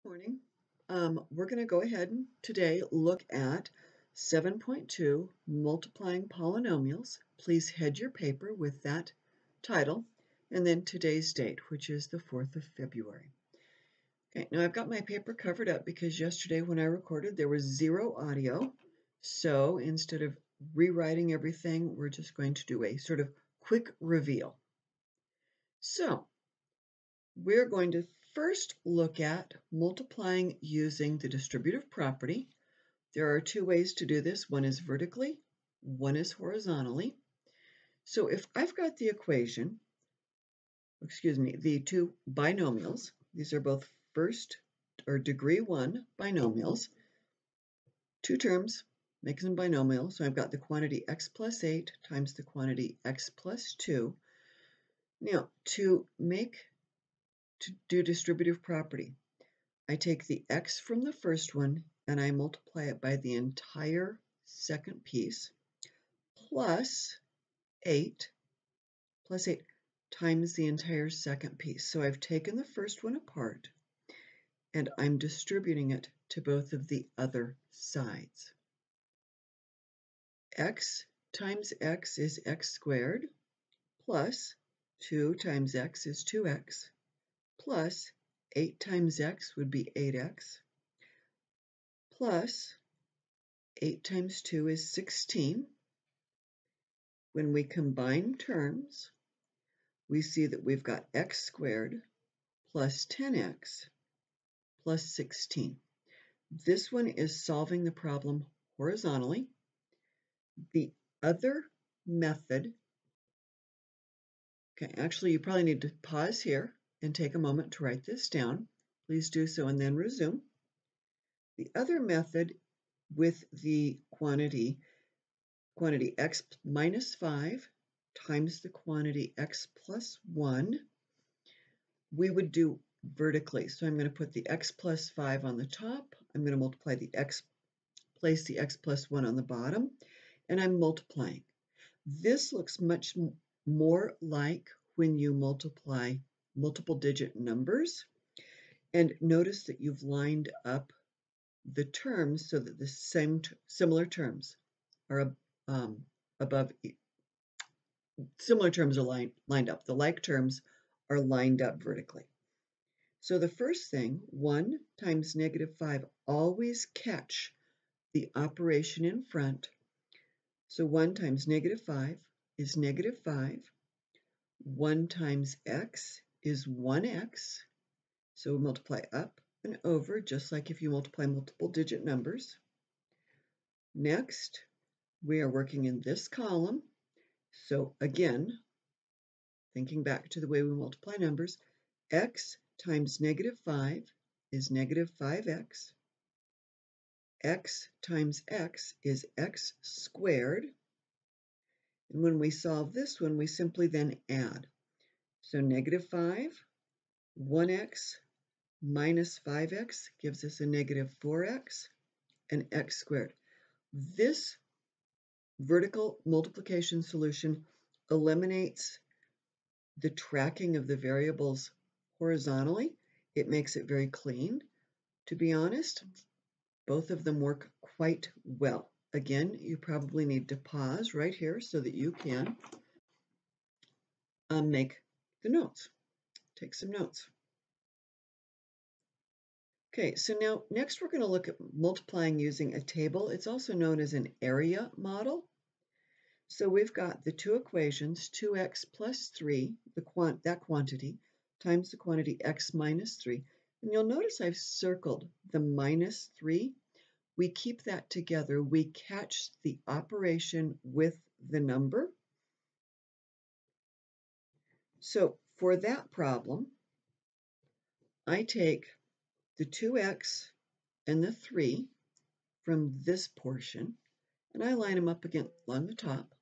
Morning. We're going to go ahead and today look at 7.2 multiplying polynomials. Please head your paper with that title and then today's date, which is the 4th of February. Okay, now I've got my paper covered up because yesterday when I recorded there was zero audio. So instead of rewriting everything, we're just going to do a sort of quick reveal. So we're going to first look at multiplying using the distributive property. There are two ways to do this. One is vertically, one is horizontally. So if I've got the equation, the two binomials, these are both first or degree 1 binomials, two terms makes them binomial. So I've got the quantity x plus 8 times the quantity x plus 2. Now, to do distributive property, I take the x from the first one and I multiply it by the entire second piece plus 8 times the entire second piece. So I've taken the first one apart and I'm distributing it to both of the other sides. X times x is x squared plus 2 times x is 2x plus 8 times x would be 8x plus 8 times 2 is 16. When we combine terms, we see that we've got x squared plus 10x plus 16. This one is solving the problem horizontally. The other method, okay, actually you probably need to pause here and take a moment to write this down. Please do so and then resume. The other method with the quantity x minus 5 times the quantity x plus 1, we would do vertically. So I'm going to put the x plus 5 on the top. I'm going to multiply place the x plus 1 on the bottom, and I'm multiplying. This looks much more like when you multiply multiple digit numbers. And notice that you've lined up the terms so that the similar terms are similar terms are lined up. The like terms are lined up vertically. So the first thing, 1 times negative 5, always catch the operation in front. So 1 times negative 5 is negative 5. 1 times x is 1x. So we multiply up and over, just like if you multiply multiple digit numbers. Next, we are working in this column. So again, thinking back to the way we multiply numbers, x times negative 5 is negative 5x. X times x is x squared. And when we solve this one, we simply then add. So negative 5, 1x minus 5x gives us a negative 4x and x squared. This vertical multiplication solution eliminates the tracking of the variables horizontally. It makes it very clean. To be honest, both of them work quite well. Again, you probably need to pause right here so that you can make the notes, take some notes. Okay, so now next we're going to look at multiplying using a table. It's also known as an area model. So we've got the two equations, 2x plus 3, that quantity, times the quantity x minus 3. And you'll notice I've circled the minus 3. We keep that together. We catch the operation with the number. So for that problem, I take the 2x and the 3 from this portion, and I line them up again along the top.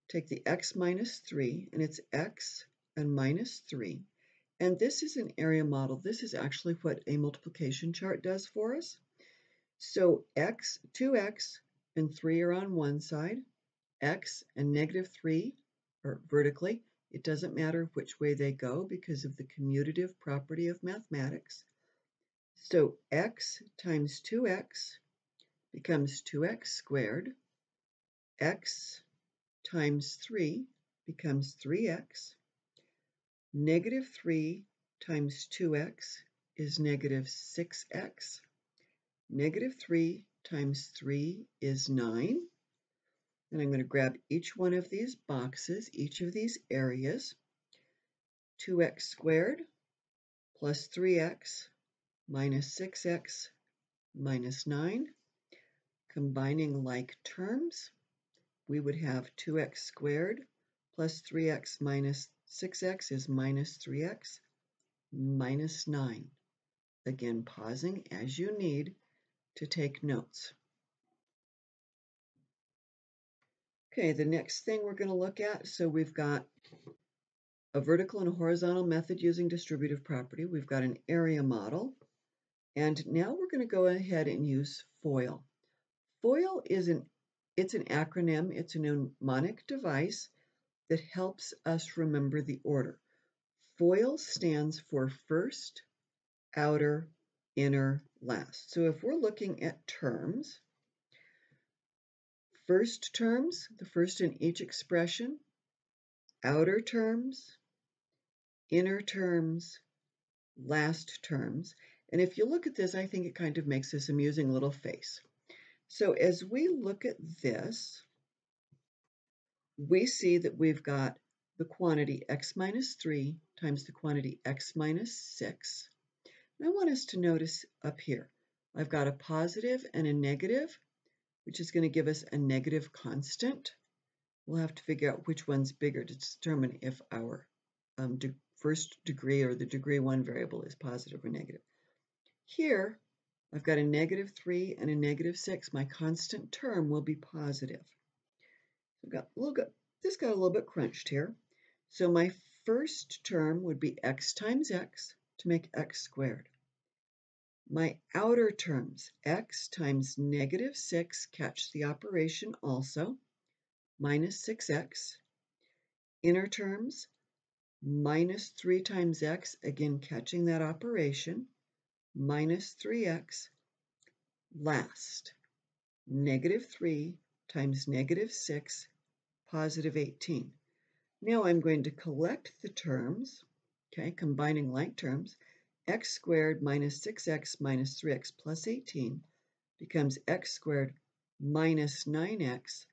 Take the x minus 3, and it's x and minus 3. And this is an area model. This is actually what a multiplication chart does for us. So 2x and 3 are on one side, x and negative 3 are vertically. It doesn't matter which way they go because of the commutative property of mathematics. So x times 2x becomes 2x squared. X times 3 becomes 3x. Negative 3 times 2x is negative 6x. Negative 3 times 3 is 9. And I'm going to grab each one of these boxes, each of these areas. 2x squared plus 3x minus 6x minus 9. Combining like terms, we would have 2x squared plus 3x minus 6x is minus 3x minus 9. Again, pausing as you need to take notes. Okay, the next thing we're going to look at, so we've got a vertical and a horizontal method using distributive property. We've got an area model. And now we're going to go ahead and use FOIL. FOIL is an acronym. It's a mnemonic device that helps us remember the order. FOIL stands for first, outer, inner, last. So if we're looking at terms, first terms, the first in each expression, outer terms, inner terms, last terms. And if you look at this, I think it kind of makes this amusing little face. So as we look at this, we see that we've got the quantity x minus 3 times the quantity x minus 6. And I want us to notice up here, I've got a positive and a negative, which is going to give us a negative constant. We'll have to figure out which one's bigger to determine if our first degree or the degree 1 variable is positive or negative. Here, I've got a negative 3 and a negative 6. My constant term will be positive. This got a little bit crunched here. So my first term would be x times x to make x squared. My outer terms, x times negative 6, catch the operation also, minus 6x. Inner terms, minus 3 times x, again catching that operation, minus 3x. Last, negative 3 times negative 6, positive 18. Now I'm going to collect the terms, okay, combining like terms. X squared minus 6x minus 3x plus 18 becomes x squared minus 9x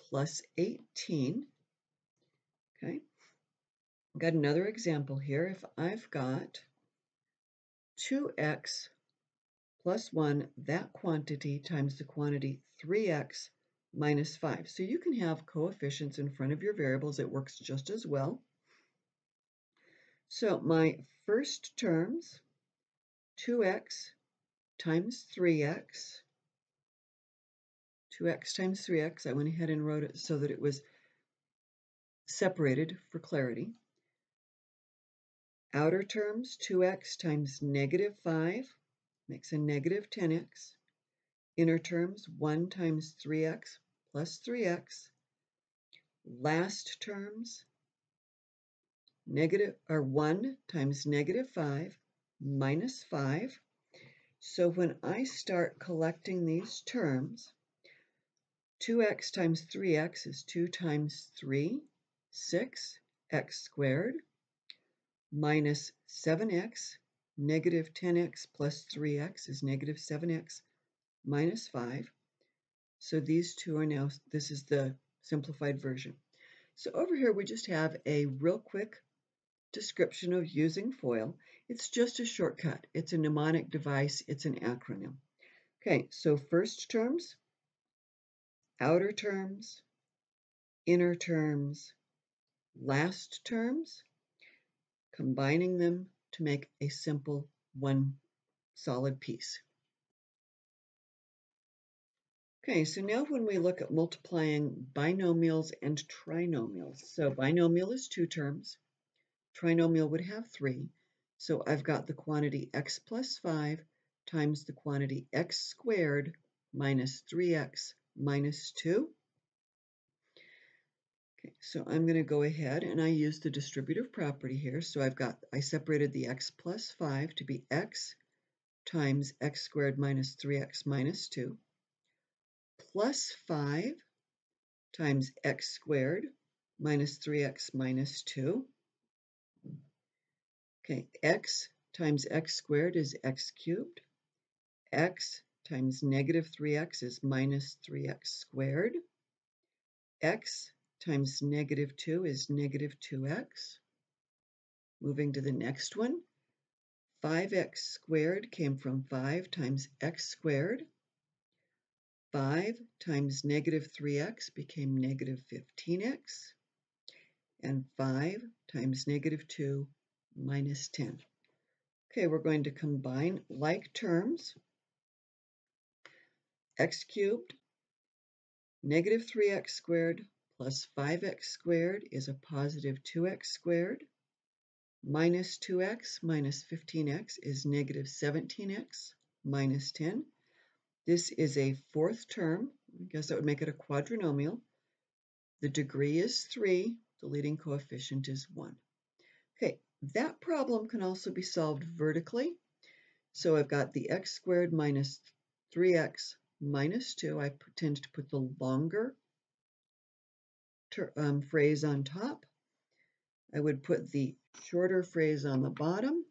plus 18. Okay, I've got another example here. If I've got 2x plus 1, that quantity times the quantity 3x minus 5. So you can have coefficients in front of your variables. It works just as well. So my first terms, 2x times 3x, 2x times 3x, I went ahead and wrote it so that it was separated for clarity. Outer terms, 2x times negative 5 makes a negative 10x. Inner terms, 1 times 3x plus 3x. Last terms, 1 times negative 5 minus 5. So when I start collecting these terms, 2x times 3x is 2 times 3, 6, x squared, minus 7x, negative 10x plus 3x is negative 7x minus 5. So these two are now, this is the simplified version. So over here we just have a real quick description of using FOIL. It's just a shortcut. It's a mnemonic device. It's an acronym. Okay, so first terms, outer terms, inner terms, last terms, combining them to make a simple one solid piece. Okay, so now when we look at multiplying binomials and trinomials, so binomial is 2 terms, trinomial would have 3. So I've got the quantity x plus 5 times the quantity x squared minus 3x minus 2. Okay, so I'm going to go ahead and I use the distributive property here. So I separated the x plus 5 to be x times x squared minus 3x minus 2 plus 5 times x squared minus 3x minus 2. Okay, x times x squared is x cubed. X times negative 3x is minus 3x squared. X times negative 2 is negative 2x. Moving to the next one, 5x squared came from 5 times x squared. 5 times negative 3x became negative 15x. And 5 times negative 2 minus 10. Okay, we're going to combine like terms. X cubed, negative 3x squared plus 5x squared is a positive 2x squared. Minus 2x minus 15x is negative 17x minus 10. This is a fourth term. I guess that would make it a quadrinomial. The degree is 3. The leading coefficient is 1. Okay, that problem can also be solved vertically. So I've got the x squared minus 3x minus 2. I tend to put the longer phrase on top. I would put the shorter phrase on the bottom.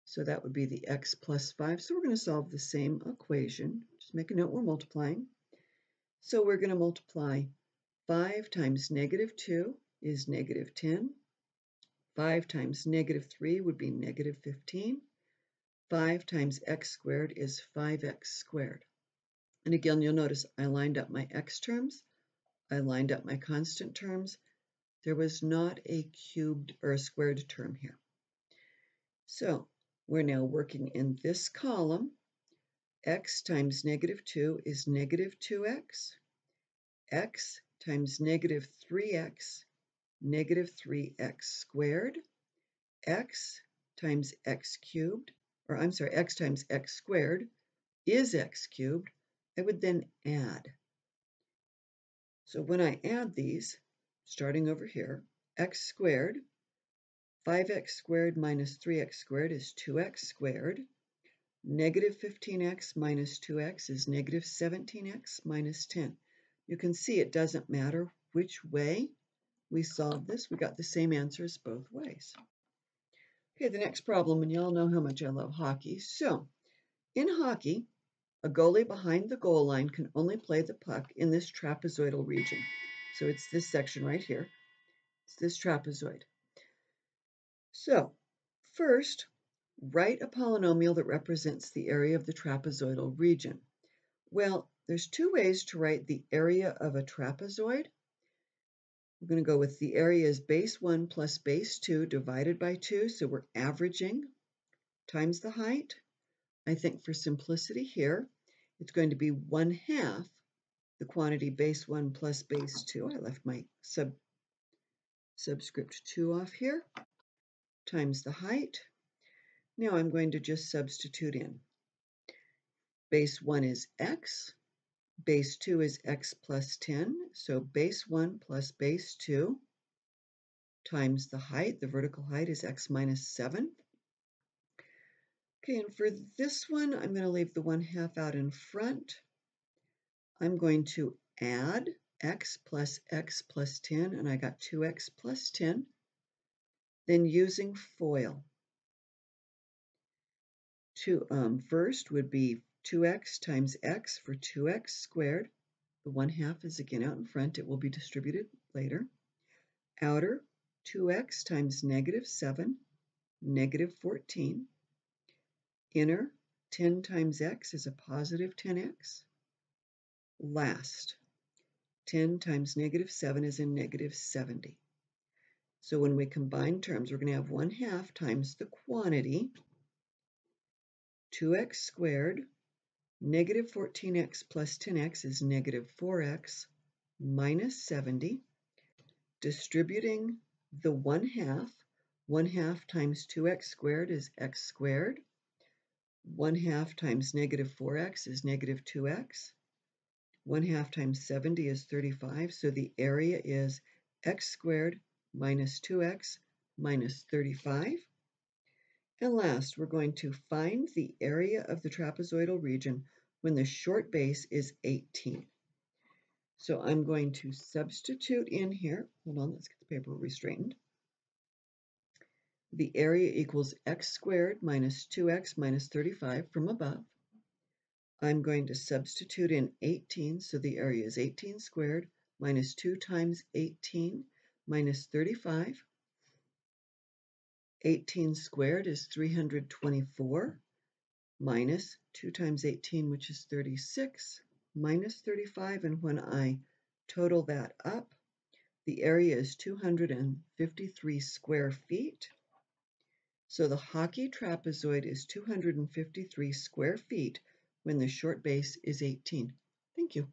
So that would be the x plus 5. So we're going to solve the same equation. Just make a note we're multiplying. So we're going to multiply 5 times negative 2 is negative 10. 5 times negative 3 would be negative 15. 5 times x squared is 5x squared. And again, you'll notice I lined up my x terms. I lined up my constant terms. There was not a cubed or a squared term here. So we're now working in this column. X times negative 2 is negative 2x. X times negative 3x, negative 3x squared. X times x cubed, or I'm sorry, x times x squared is x cubed. I would then add. So when I add these, starting over here, x squared, 5x squared minus 3x squared is 2x squared. Negative 15x minus 2x is negative 17x minus 10. You can see it doesn't matter which way we solve this. We got the same answers both ways. Okay, the next problem, and you all know how much I love hockey. So, in hockey, a goalie behind the goal line can only play the puck in this trapezoidal region. So it's this section right here. It's this trapezoid. So, first, write a polynomial that represents the area of the trapezoidal region. Well, there's two ways to write the area of a trapezoid. We're going to go with the area is base 1 plus base 2 divided by 2, so we're averaging times the height. I think for simplicity here, it's going to be 1/2 the quantity base 1 plus base 2. I left my subscript 2 off here, times the height. Now I'm going to just substitute in. Base 1 is x. Base 2 is x plus 10, so base 1 plus base 2 times the height. The vertical height is x minus 7. Okay, and for this one, I'm going to leave the 1/2 out in front. I'm going to add x plus 10, and I got 2x plus 10. Then using FOIL. First would be 2x times x for 2x squared. The 1/2 is again out in front. It will be distributed later. Outer, 2x times negative 7, negative 14. Inner, 10 times x is a positive 10x. Last, 10 times negative 7 is a negative 70. So when we combine terms, we're going to have 1/2 times the quantity, 2x squared, negative 14x plus 10x is negative 4x minus 70. Distributing the 1/2, 1/2 times 2x squared is x squared. 1/2 times negative 4x is negative 2x. 1/2 times 70 is 35, so the area is x squared minus 2x minus 35. And last, we're going to find the area of the trapezoidal region when the short base is 18. So I'm going to substitute in here. Hold on, let's get the paper restraightened. The area equals x squared minus 2x minus 35 from above. I'm going to substitute in 18, so the area is 18 squared minus 2 times 18 minus 35. 18 squared is 324 minus 2 times 18, which is 36, minus 35, and when I total that up, the area is 253 square feet. So the hockey trapezoid is 253 square feet when the short base is 18. Thank you.